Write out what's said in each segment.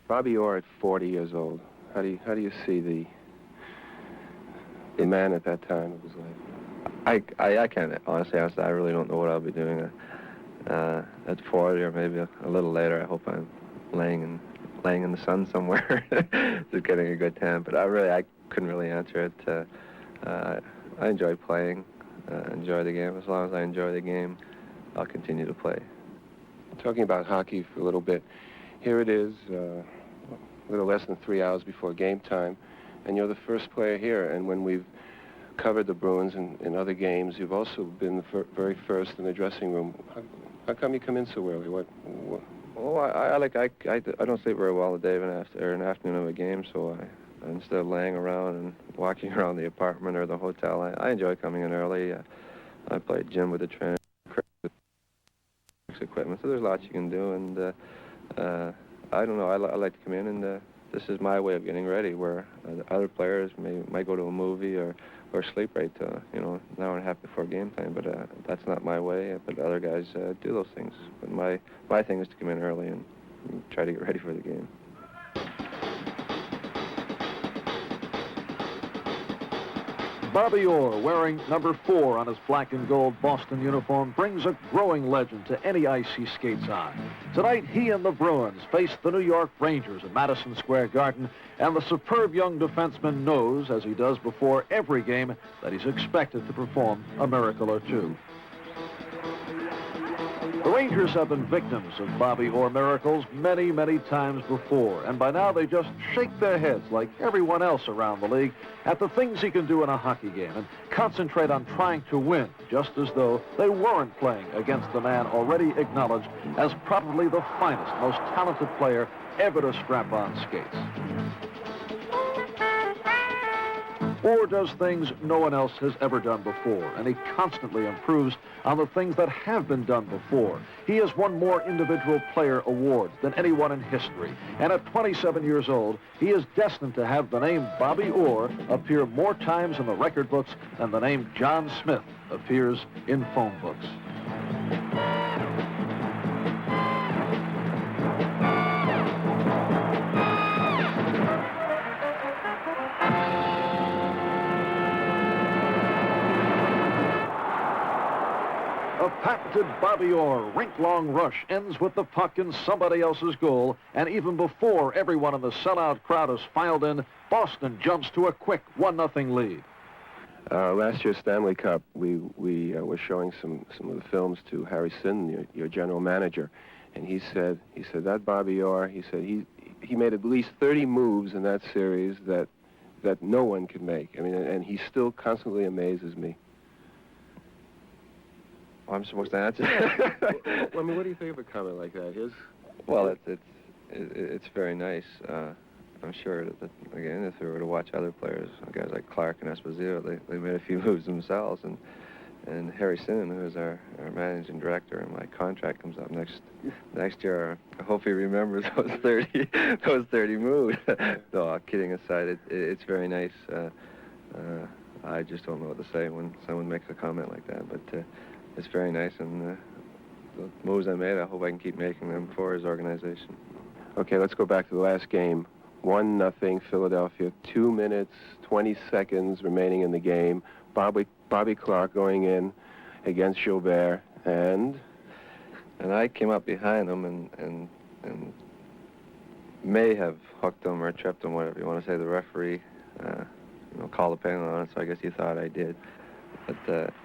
Bobby Orr at 40 years old. How do you see the man at that time of his life? I can't honestly answer that. I really don't know what I'll be doing at 40 or maybe a little later. I hope I'm laying in the sun somewhere, just getting a good tan. But I couldn't really answer it. I enjoy playing, enjoy the game. As long as I enjoy the game, I'll continue to play. Talking about hockey for a little bit, here it is, a little less than 3 hours before game time, and you're the first player here. And when we've covered the Bruins in other games, you've also been the very first in the dressing room. How come you come in so early? What? Oh, I don't sleep very well the day of an afternoon of a game, so instead of laying around and walking around the apartment or the hotel, I enjoy coming in early. I play gym with the trainer, equipment, so there's lots you can do, and I don't know, I like to come in, and this is my way of getting ready, where other players might go to a movie or sleep right an hour and a half before game time, but that's not my way. But other guys do those things. But my thing is to come in early and try to get ready for the game. Bobby Orr, wearing number 4 on his black and gold Boston uniform, brings a growing legend to any ice he skates on. Tonight, he and the Bruins face the New York Rangers at Madison Square Garden, and the superb young defenseman knows, as he does before every game, that he's expected to perform a miracle or two. The Rangers have been victims of Bobby Orr miracles many, many times before, and by now they just shake their heads like everyone else around the league at the things he can do in a hockey game and concentrate on trying to win, just as though they weren't playing against the man already acknowledged as probably the finest, most talented player ever to strap on skates. Orr does things no one else has ever done before, and he constantly improves on the things that have been done before. He has won more individual player awards than anyone in history, and at 27 years old, he is destined to have the name Bobby Orr appear more times in the record books than the name John Smith appears in phone books. A patented Bobby Orr rink-long rush ends with the puck in somebody else's goal, and even before everyone in the sellout crowd has filed in, Boston jumps to a quick 1-0 lead. Last year's Stanley Cup, we were showing some of the films to Harry Sin, your general manager, and he said that Bobby Orr, he said he made at least 30 moves in that series that no one could make. I mean, and he still constantly amazes me. I'm supposed to answer. Well, I mean, what do you think of a comment like that? Well, it's very nice. I'm sure that, again, if we were to watch other players, guys like Clark and Esposito, they made a few moves themselves. And Harry Sinnen, who is our managing director, and my contract comes up next year. I hope he remembers those 30 moves. No, kidding aside, it's very nice. I just don't know what to say when someone makes a comment like that, but. It's very nice, and the moves I made, I hope I can keep making them for his organization. Okay, let's go back to the last game. 1-0 Philadelphia, 2 minutes, 20 seconds remaining in the game. Bobby Clark going in against Gilbert, and I came up behind him and may have hooked him or tripped him, whatever you want to say. The referee, called a penalty on it, so I guess he thought I did. But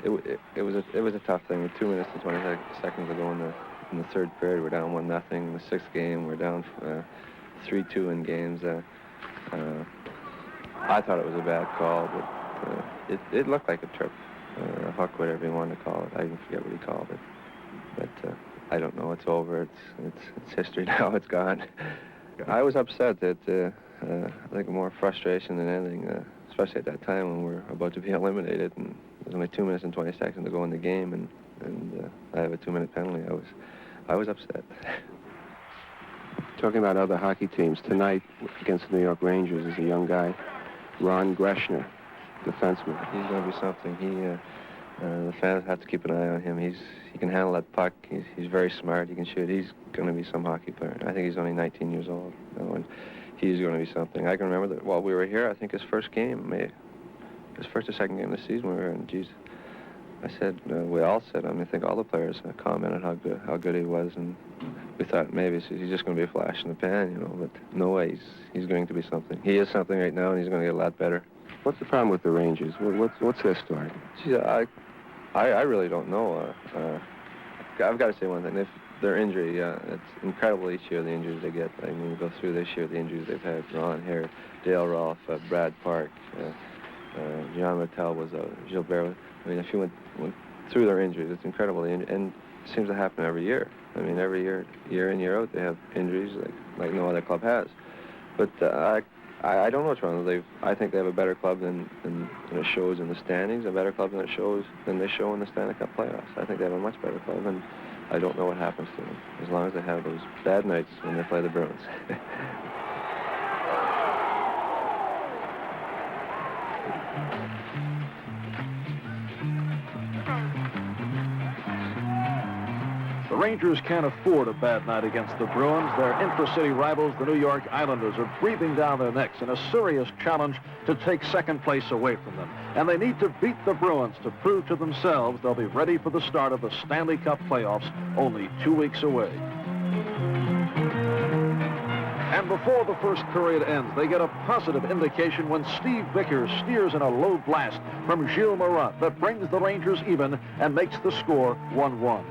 it was a tough thing. With 2 minutes and 20 seconds to go in the third period, we're down 1-0. In the sixth game, we're down 3-2 in games. I thought it was a bad call, but it looked like a trip, a hook, whatever you want to call it. I even forget what he called it. But I don't know. It's over. It's history now. It's gone. I was upset that I think more frustration than anything. Especially at that time when we're about to be eliminated, and there's only 2 minutes and 20 seconds to go in the game, and I have a 2-minute penalty. I was upset. Talking about other hockey teams, tonight against the New York Rangers is a young guy, Ron Greshner, defenseman. He's going to be something. The fans have to keep an eye on him. He can handle that puck. He's very smart. He can shoot. He's going to be some hockey player. I think he's only 19 years old. And he's going to be something. I can remember that while we were here, I think his first or second game of the season we were in. Geez, I said, we all said, I think all the players commented how good he was, and we thought maybe he's just going to be a flash in the pan, but no way, he's going to be something. He is something right now, and he's going to get a lot better. What's the problem with the Rangers? What's their story? Gee, I really don't know. I've got to say one thing. If their injury, it's incredible each year, the injuries they get. I mean, we go through this year, the injuries they've had. Ron Hare, Dale Rolfe, Brad Park, John Rattel was Gilbert. I mean, if you went through their injuries, it's incredible. And it seems to happen every year. I mean, every year in, year out, they have injuries like no other club has. But I don't know Toronto. I think they have a better club than it shows in the standings, a better club than they show in the Stanley Cup playoffs. I think they have a much better club, and I don't know what happens to them as long as they have those bad nights when they play the Bruins. The Rangers can't afford a bad night against the Bruins. Their intra-city rivals, the New York Islanders, are breathing down their necks in a serious challenge to take second place away from them. And they need to beat the Bruins to prove to themselves they'll be ready for the start of the Stanley Cup playoffs only 2 weeks away. And before the first period ends, they get a positive indication when Steve Vickers steers in a low blast from Gilles Marat that brings the Rangers even and makes the score 1-1.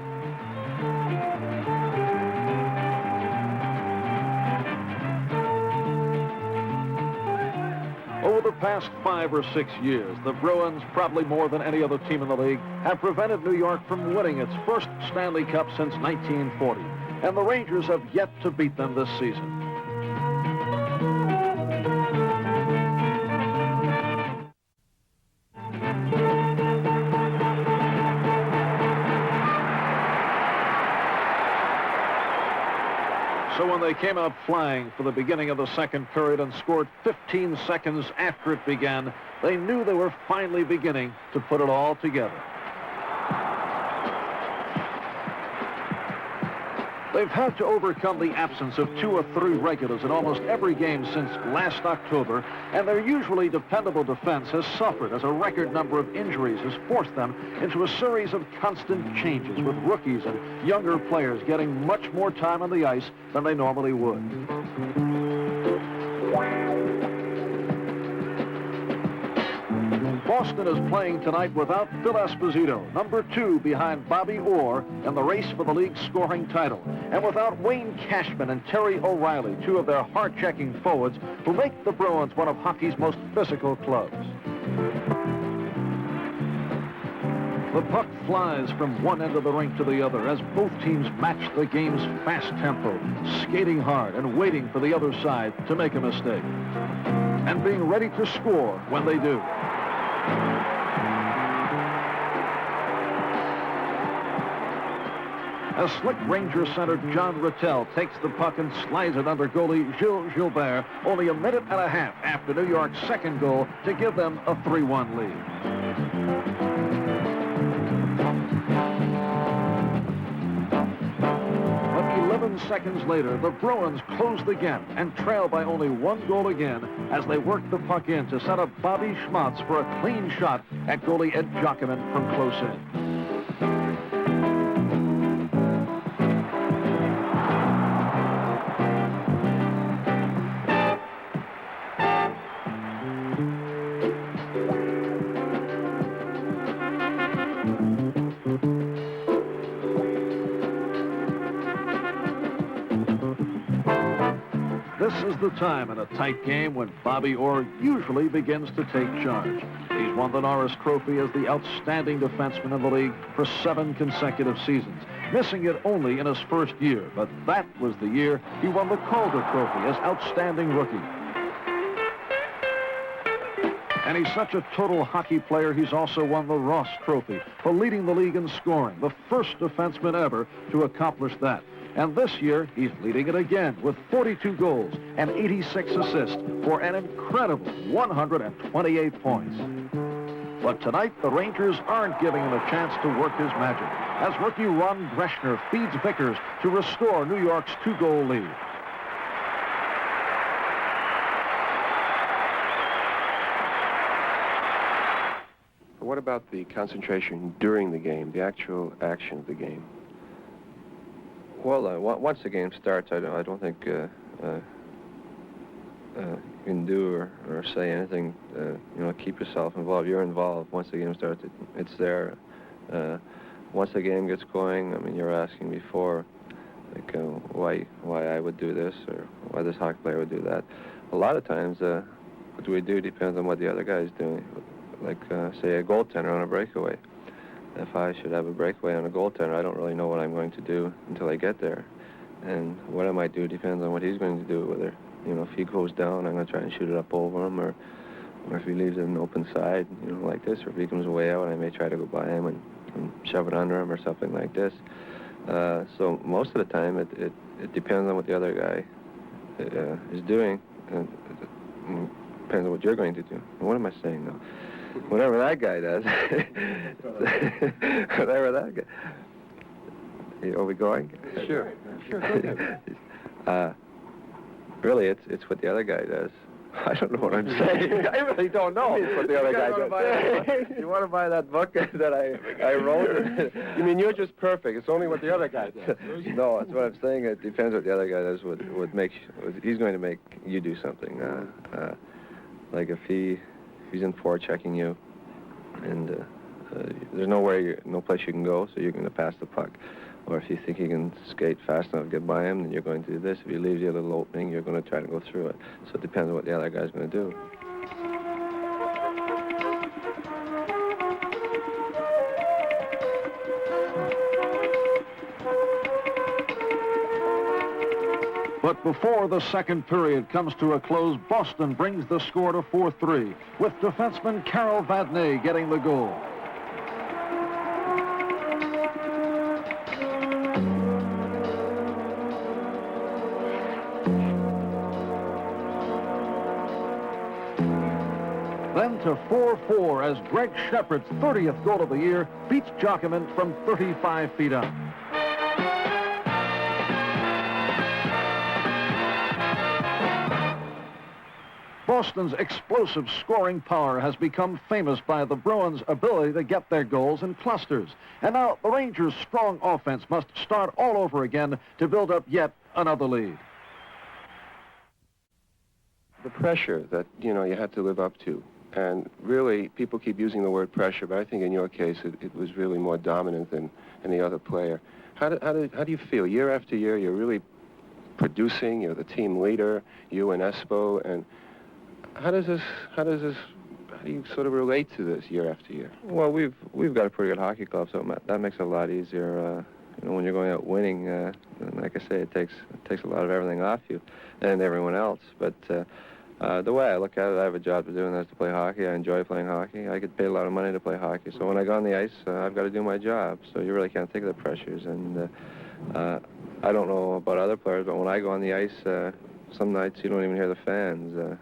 Over the past 5 or 6 years, the Bruins, probably more than any other team in the league, have prevented New York from winning its first Stanley Cup since 1940. And the Rangers have yet to beat them this season. So when they came out flying for the beginning of the second period and scored 15 seconds after it began, they knew they were finally beginning to put it all together. They've had to overcome the absence of 2 or 3 regulars in almost every game since last October, and their usually dependable defense has suffered as a record number of injuries has forced them into a series of constant changes, with rookies and younger players getting much more time on the ice than they normally would. Boston is playing tonight without Phil Esposito, number 2 behind Bobby Orr in the race for the league's scoring title, and without Wayne Cashman and Terry O'Reilly, 2 of their hard-checking forwards who make the Bruins one of hockey's most physical clubs. The puck flies from one end of the rink to the other as both teams match the game's fast tempo, skating hard and waiting for the other side to make a mistake, and being ready to score when they do. As slick Ranger center John Rattel takes the puck and slides it under goalie Gilles Gilbert only a minute and a half after New York's second goal to give them a 3-1 lead. But 11 seconds later, the Bruins close the gap and trail by only 1 goal again as they work the puck in to set up Bobby Schmaltz for a clean shot at goalie Ed Jockerman from close in. This is the time in a tight game when Bobby Orr usually begins to take charge. He's won the Norris Trophy as the outstanding defenseman in the league for 7 consecutive seasons, missing it only in his first year, but that was the year he won the Calder Trophy as outstanding rookie. And he's such a total hockey player, he's also won the Ross Trophy for leading the league in scoring, the first defenseman ever to accomplish that. And this year, he's leading it again with 42 goals and 86 assists for an incredible 128 points. But tonight, the Rangers aren't giving him a chance to work his magic, as rookie Ron Breshner feeds Vickers to restore New York's 2-goal lead. What about the concentration during the game, the actual action of the game? Well, once the game starts, I don't think you can do or say anything. Keep yourself involved. You're involved. Once the game starts, it's there. Once the game gets going, I mean, you're asking before, like, why I would do this or why this hockey player would do that. A lot of times, what we do depends on what the other guy's doing. Like, say, a goaltender on a breakaway. If I should have a breakaway on a goaltender, I don't really know what I'm going to do until I get there. And what I might do depends on what he's going to do, whether, if he goes down, I'm going to try and shoot it up over him, or if he leaves it an open side, like this, or if he comes way out, I may try to go by him and shove it under him or something like this. So most of the time, it depends on what the other guy is doing, and it depends on what you're going to do. And what am I saying now? Whatever that guy does. Whatever that guy. Are we going? Sure. Really, it's what the other guy does. I don't know what I'm saying. I really don't know. It's what the other guy does. You want to buy that book that I wrote? You mean you're just perfect? It's only what the other guy does. No, that's what I'm saying. It depends what the other guy does. He's going to make you do something. Like if he's in forechecking you, and there's no place you can go, so you're going to pass the puck. Or if you think you can skate fast enough to get by him, then you're going to do this. If he leaves you a little opening, you're going to try to go through it. So it depends on what the other guy's going to do. But before the second period comes to a close, Boston brings the score to 4-3, with defenseman Carol Vadnais getting the goal. Then to 4-4 as Greg Shepard's 30th goal of the year beats Jockerman from 35 feet out. Boston's explosive scoring power has become famous by the Bruins' ability to get their goals in clusters. And now the Rangers' strong offense must start all over again to build up yet another lead. The pressure that, you had to live up to. And really, people keep using the word pressure, but I think in your case, it was really more dominant than any other player. How do you feel? Year after year, you're really producing, you're the team leader, you and Espo, and how do you sort of relate to this year after year? Well, we've got a pretty good hockey club, so that makes it a lot easier. When you're going out winning, like I say, it takes a lot of everything off you and everyone else. But the way I look at it, I have a job to do, and that's to play hockey. I enjoy playing hockey. I get paid a lot of money to play hockey. So when I go on the ice, I've got to do my job. So you really can't take the pressures. And I don't know about other players, but when I go on the ice, some nights you don't even hear the fans.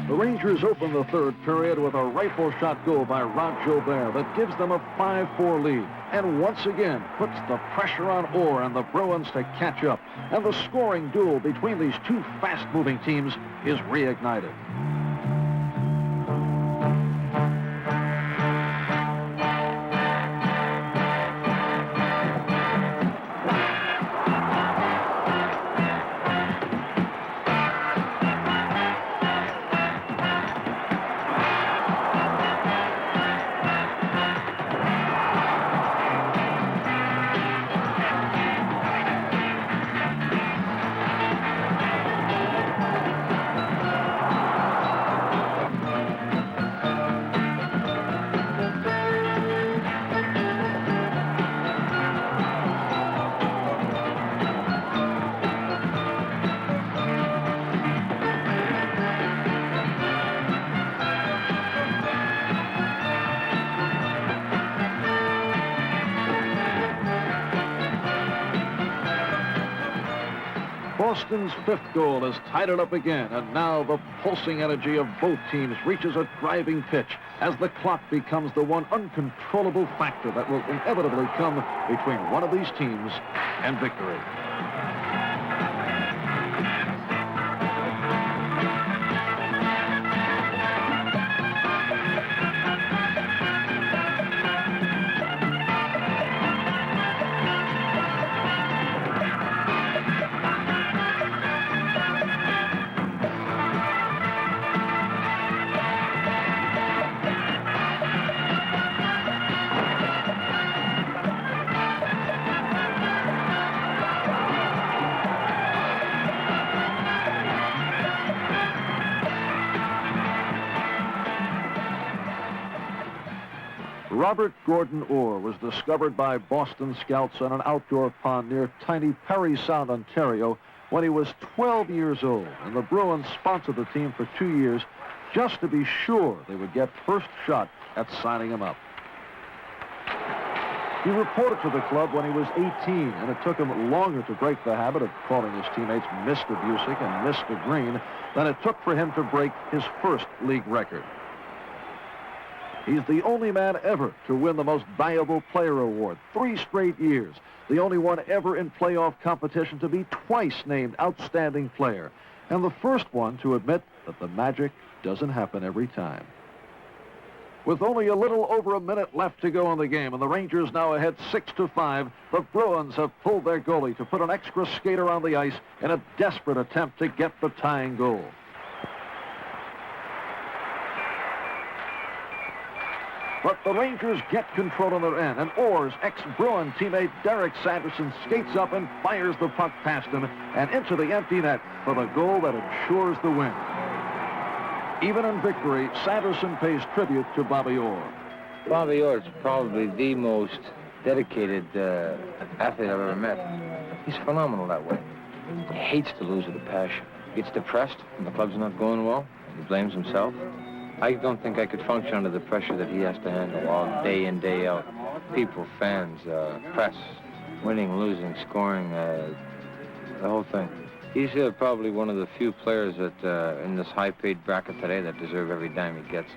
The Rangers open the third period with a rifle shot goal by Rod Gilbert that gives them a 5-4 lead and once again puts the pressure on Orr and the Bruins to catch up. And the scoring duel between these two fast-moving teams is reignited. Boston's fifth goal has tied it up again, and now the pulsing energy of both teams reaches a driving pitch as the clock becomes the one uncontrollable factor that will inevitably come between one of these teams and victory. Robert Gordon Orr was discovered by Boston scouts on an outdoor pond near tiny Parry Sound, Ontario, when he was 12 years old, and the Bruins sponsored the team for 2 years just to be sure they would get first shot at signing him up. He reported to the club when he was 18, and it took him longer to break the habit of calling his teammates Mr. Busick and Mr. Green than it took for him to break his first league record. He's the only man ever to win the Most Valuable Player award 3 straight years. The only one ever in playoff competition to be twice named Outstanding Player. And the first one to admit that the magic doesn't happen every time. With only a little over a minute left to go in the game, and the Rangers now ahead 6-5, the Bruins have pulled their goalie to put an extra skater on the ice in a desperate attempt to get the tying goal. But the Rangers get control on their end, and Orr's ex-Bruin teammate Derek Sanderson skates up and fires the puck past him and into the empty net for the goal that ensures the win. Even in victory, Sanderson pays tribute to Bobby Orr. Bobby Orr is probably the most dedicated athlete I've ever met. He's phenomenal that way. He hates to lose with a passion. He gets depressed when the club's not going well, and he blames himself. I don't think I could function under the pressure that he has to handle all day in, day out. People, fans, press, winning, losing, scoring, the whole thing. He's probably one of the few players that in this high-paid bracket today that deserve every dime he gets.